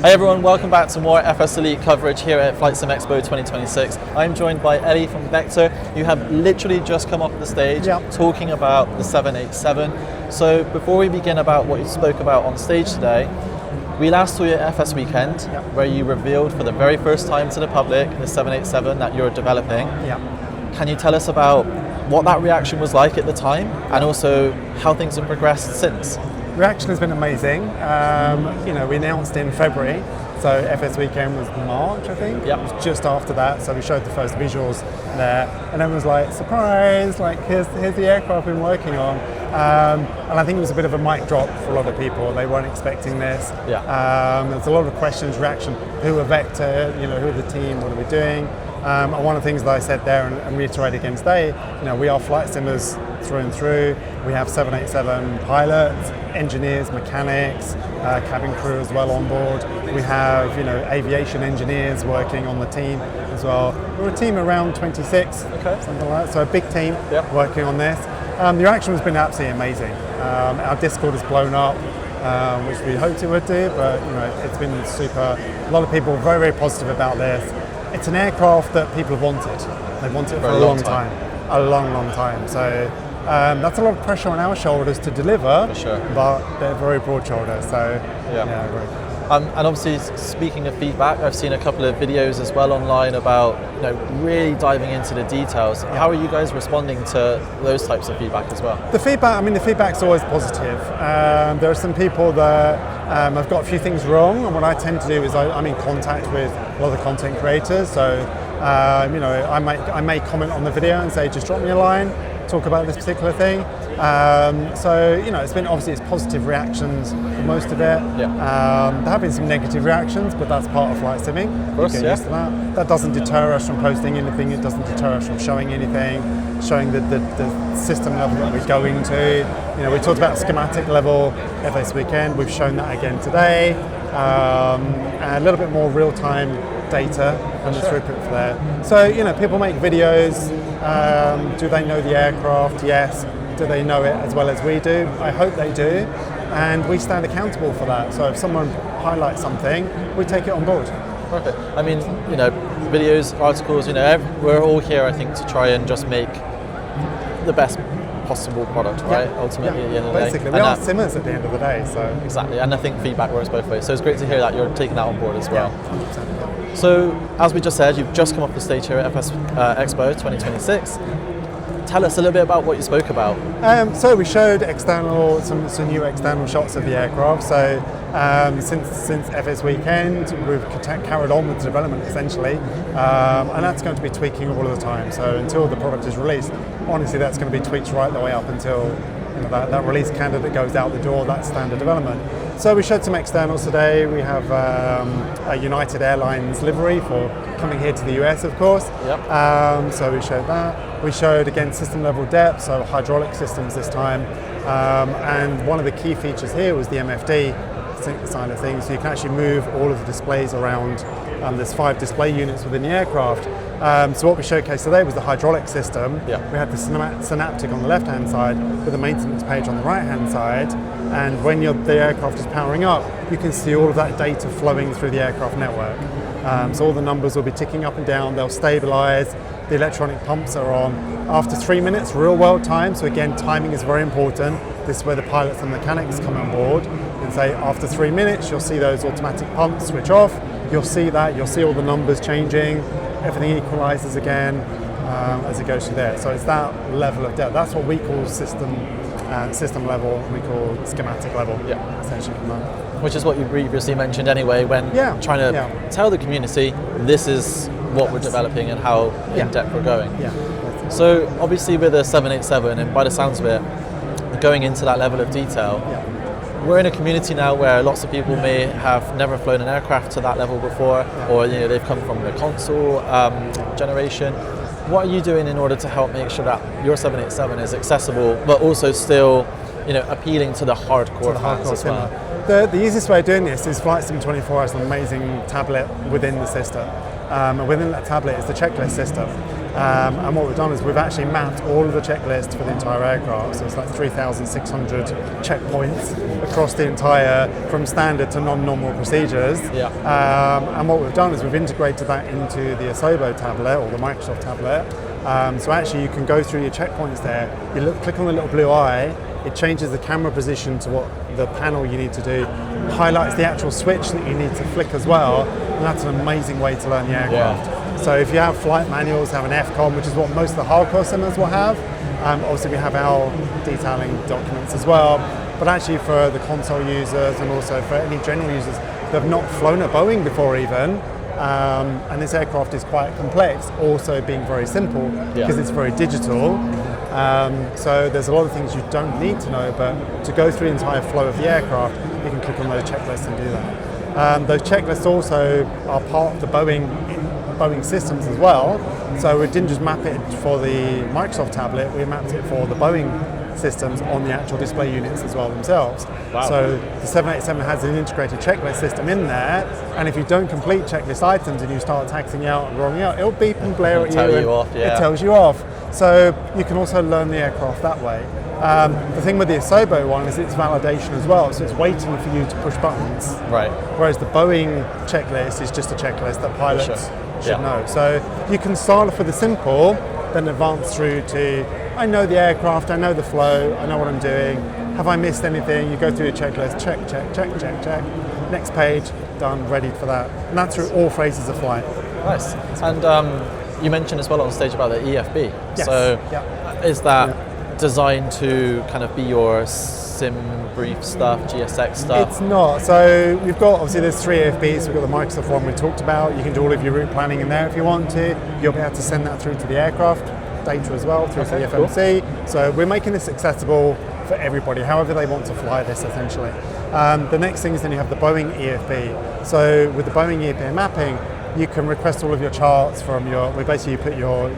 Hey everyone, welcome back to more FSElite coverage here at FlightSimExpo 2026. I'm joined by Ellie from Vector. You have literally just come off the stage talking about the 787. So before we begin about what you spoke about on stage today, we last saw you at FS Weekend where you revealed for the very first time to the public the 787 that you're developing. Can you tell us about what that reaction was like at the time and also how things have progressed since? Reaction has been amazing. We announced in February, so FS Weekend was March, I think. It was just after that, so we showed the first visuals there, and everyone was like, surprise, like here's the aircraft we've been working on. And I think it was a bit of a mic drop for a lot of people. They weren't expecting this. There's a lot of questions, reaction, who are Vector, who are the team, what are we doing? And one of the things that I said there and reiterate again today, we are flight simmers through and through. We have 787 pilots, engineers, mechanics, cabin crew as well on board. We have aviation engineers working on the team as well. We're a team around 26, something like that. So a big team working on this. The reaction has been absolutely amazing. Our Discord has blown up, which we hoped it would do, but it's been super. A lot of people very, very positive about this. It's an aircraft that people have wanted. They've wanted it for a long time. A long, long time. So that's a lot of pressure on our shoulders to deliver, but they're very broad shoulders. So great. And obviously, speaking of feedback, I've seen a couple of videos as well online about really diving into the details. How are you guys responding to those types of feedback as well? The feedback's always positive. There are some people that have got a few things wrong, and what I tend to do is I'm in contact with a lot of the content creators. So I may comment on the video and say, just drop me a line, talk about this particular thing. It's positive reactions for most of it. There have been some negative reactions, but that's part of flight simming. Of course, used to that. That doesn't deter us from posting anything. It doesn't deter us from showing anything, showing the system level that we're going to. We talked about schematic level FS Weekend. We've shown that again today. And a little bit more real-time data and the throughput for there. So people make videos. Do they know the aircraft? Yes. Do they know it as well as we do? I hope they do, and we stand accountable for that. So if someone highlights something, we take it on board. Perfect. I mean, videos, articles, we're all here, I think, to try and just make the best possible product, right? Ultimately, at the end of the day. Basically, we are simmers at the end of the day, so. Exactly, and I think feedback works both ways. So it's great to hear that you're taking that on board as well. 100%. So, as we just said, you've just come off the stage here at FS Expo 2026. Tell us a little bit about what you spoke about. So we showed some new external shots of the aircraft. So since FS Weekend, we've carried on with the development essentially, and that's going to be tweaking all of the time. So until the product is released, honestly, that's going to be tweaked right the way up until that release candidate goes out the door. That's standard development. So we showed some externals today. We have a United Airlines livery for coming here to the US, of course. So we showed that. We showed, again, system level depth, so hydraulic systems this time. And one of the key features here was the MFD side of things. So you can actually move all of the displays around. There's 5 display units within the aircraft. So what we showcased today was the hydraulic system. We had the Synaptic on the left-hand side with the maintenance page on the right-hand side. And when the aircraft is powering up, you can see all of that data flowing through the aircraft network. So all the numbers will be ticking up and down, they'll stabilize, the electronic pumps are on. After 3 minutes, real world time, so again, timing is very important. This is where the pilots and mechanics come on board and say, after 3 minutes, you'll see those automatic pumps switch off. You'll see all the numbers changing, everything equalizes again as it goes through there. So it's that level of depth. That's what we call system level, we call schematic level, essentially. Which is what you previously mentioned anyway, when trying to tell the community this is what we're developing and how in depth we're going. So obviously with a 787, and by the sounds of it, going into that level of detail, we're in a community now where lots of people may have never flown an aircraft to that level before, or they've come from the console generation. What are you doing in order to help make sure that your 787 is accessible, but also still, appealing to the hardcore fans as well? The easiest way of doing this is FlightSim 24 has an amazing tablet within the system. And within that tablet is the checklist system. And what we've done is we've actually mapped all of the checklists for the entire aircraft. So it's like 3,600 checkpoints across the entire, from standard to non-normal procedures. Yeah. And what we've done is we've integrated that into the Asobo tablet or the Microsoft tablet. So actually you can go through your checkpoints there. You click on the little blue eye. It changes the camera position to what the panel you need to do, highlights the actual switch that you need to flick as well, and that's an amazing way to learn the aircraft. Yeah. So if you have flight manuals, have an FCOM, which is what most of the hardcore simmers will have, obviously we have our detailing documents as well, but actually for the console users and also for any general users that have not flown a Boeing before even, and this aircraft is quite complex, also being very simple because it's very digital. So there's a lot of things you don't need to know, but to go through the entire flow of the aircraft, you can click on those checklists and do that. Those checklists also are part of the Boeing systems as well. So we didn't just map it for the Microsoft tablet, we mapped it for the Boeing systems on the actual display units as well themselves. Wow. So the 787 has an integrated checklist system in there, and if you don't complete checklist items and you start taxing out and rolling out, it'll beep and blare at you. It tells you off. So you can also learn the aircraft that way. The thing with the Asobo one is it's validation as well, so it's waiting for you to push buttons. Right. Whereas the Boeing checklist is just a checklist that pilots should know. So you can start off with the simple, then advance through to, I know the aircraft, I know the flow, I know what I'm doing. Have I missed anything? You go through your checklist, check, check, check, check, check. Next page, done, ready for that. And that's through all phases of flight. Nice. And you mentioned as well on stage about the EFB. Yes. So is that designed to kind of be your sim brief stuff, GSX stuff? It's not. So we've got, obviously there's 3 AFBs. We've got the Microsoft one we talked about. You can do all of your route planning in there if you want to. You'll be able to send that through to the aircraft data as well, through to the FMC. Cool. So we're making this accessible for everybody, however they want to fly this essentially. The next thing is then you have the Boeing EFB. So with the Boeing EFB mapping, you can request all of your charts from you put your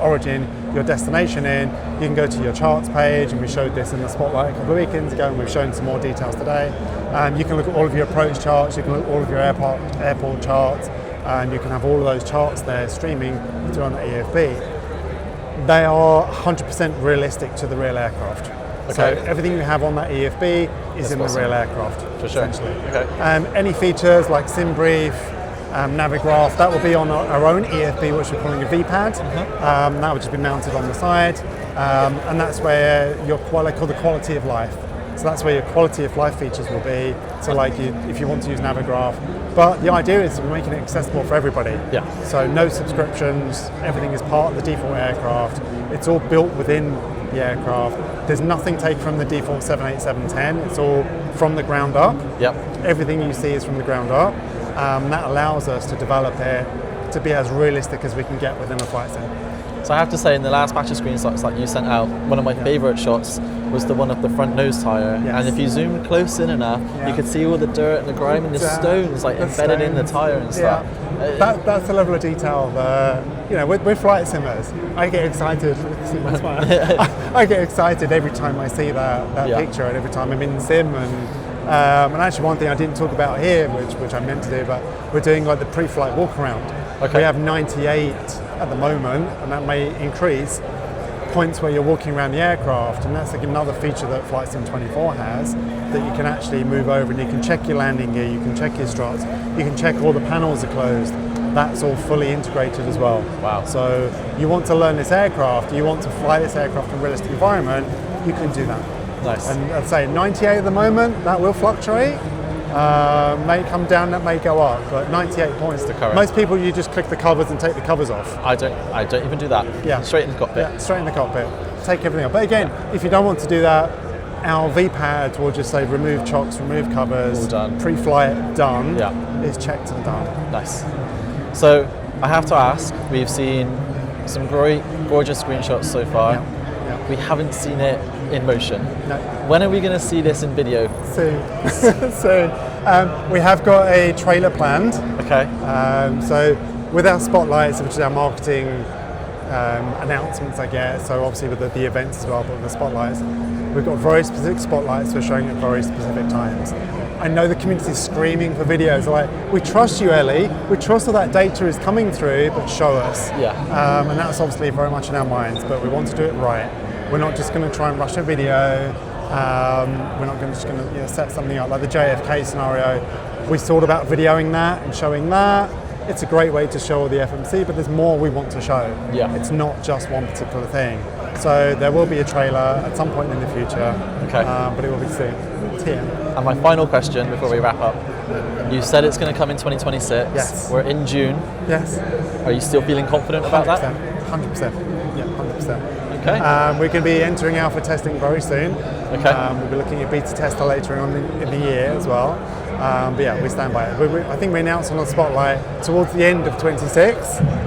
origin, your destination in, you can go to your charts page, and we showed this in the Spotlight a couple of weekends ago, and we've shown some more details today. You can look at all of your approach charts, you can look at all of your airport charts, and you can have all of those charts there streaming through on the EFB. They are 100% realistic to the real aircraft. Okay. So everything you have on that EFB is in the real aircraft, for sure. Essentially. Okay. Any features like SimBrief, Navigraph, that will be on our own EFB, which we're calling a VPAD. That would just be mounted on the side, and that's where what I call the quality of life. So that's where your quality of life features will be. So like if you want to use Navigraph, but the idea is we're making it accessible for everybody. Yeah. So no subscriptions, everything is part of the default aircraft. It's all built within the aircraft. There's nothing taken from the default 787-10. It's all from the ground up. Yep. Everything you see is from the ground up. That allows us to develop it to be as realistic as we can get within a flight sim. So I have to say, in the last batch of screenshots that you sent out, one of my favourite shots was the one of the front nose tyre. Yes. And if you zoom close in enough, you could see all the dirt and the grime and the stones embedded in the tyre and stuff. That's the level of detail that, we're flight simmers. I get excited. I get excited every time I see that picture, and every time I'm in the sim. And actually, one thing I didn't talk about here, which I meant to do, but we're doing like the pre-flight walk around. Okay. We have 98 at the moment, and that may increase, points where you're walking around the aircraft, and that's like another feature that FlightSim 24 has, that you can actually move over and you can check your landing gear, you can check your struts, you can check all the panels are closed. That's all fully integrated as well. Wow. So you want to learn this aircraft, you want to fly this aircraft in a realistic environment, you can do that. Nice. And I'd say 98 at the moment, that will fluctuate. May come down, that may go up, but 98 points to current. Most people, you just click the covers and take the covers off. I don't even do that. Yeah. Straight in the cockpit. Yeah, straight in the cockpit. Take everything off. But again, if you don't want to do that, our VPAD will just say remove chocks, remove covers, all done. Pre-flight done. Yeah. It's checked and done. Nice. So I have to ask, we've seen some great, gorgeous screenshots so far. Yeah. We haven't seen it in motion. No. When are we going to see this in video? Soon. Soon. We have got a trailer planned. Okay. So with our spotlights, which is our marketing announcements, I guess, so obviously with the events as well, but with the spotlights, we've got very specific spotlights we're showing at very specific times. I know the community is screaming for videos, like, we trust you, Ellie, we trust that data is coming through, but show us. Yeah. And that's obviously very much in our minds, but we want to do it right. We're not just going to try and rush a video. We're not just going to set something up like the JFK scenario. We thought about videoing that and showing that. It's a great way to show all the FMC, but there's more we want to show. Yeah. It's not just one particular thing. So there will be a trailer at some point in the future, okay. But it will be soon. It's here. And my final question before we wrap up. You said it's going to come in 2026. Yes. We're in June. Yes. Are you still feeling confident about 100%. that? 100%. Yeah, 100%. Okay. We're going to be entering alpha testing very soon. Okay. We'll be looking at beta tester later on in the year as well. But yeah, we stand by it. I think we announced on the spotlight towards the end of 26.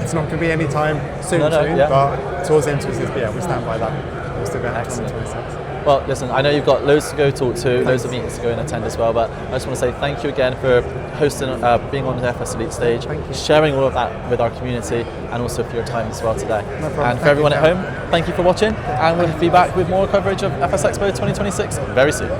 It's not going to be any time soon, yeah. but towards the end of 26, but yeah, we stand by that. We're still going to have 26. Well, listen, I know you've got loads to go talk to, loads of meetings to go and attend as well, but I just want to say thank you again for hosting, being on the FSElite stage, sharing all of that with our community, and also for your time as well today. No problem. And for everyone at home, thank you for watching, and we'll be back with more coverage of FS Expo 2026 very soon.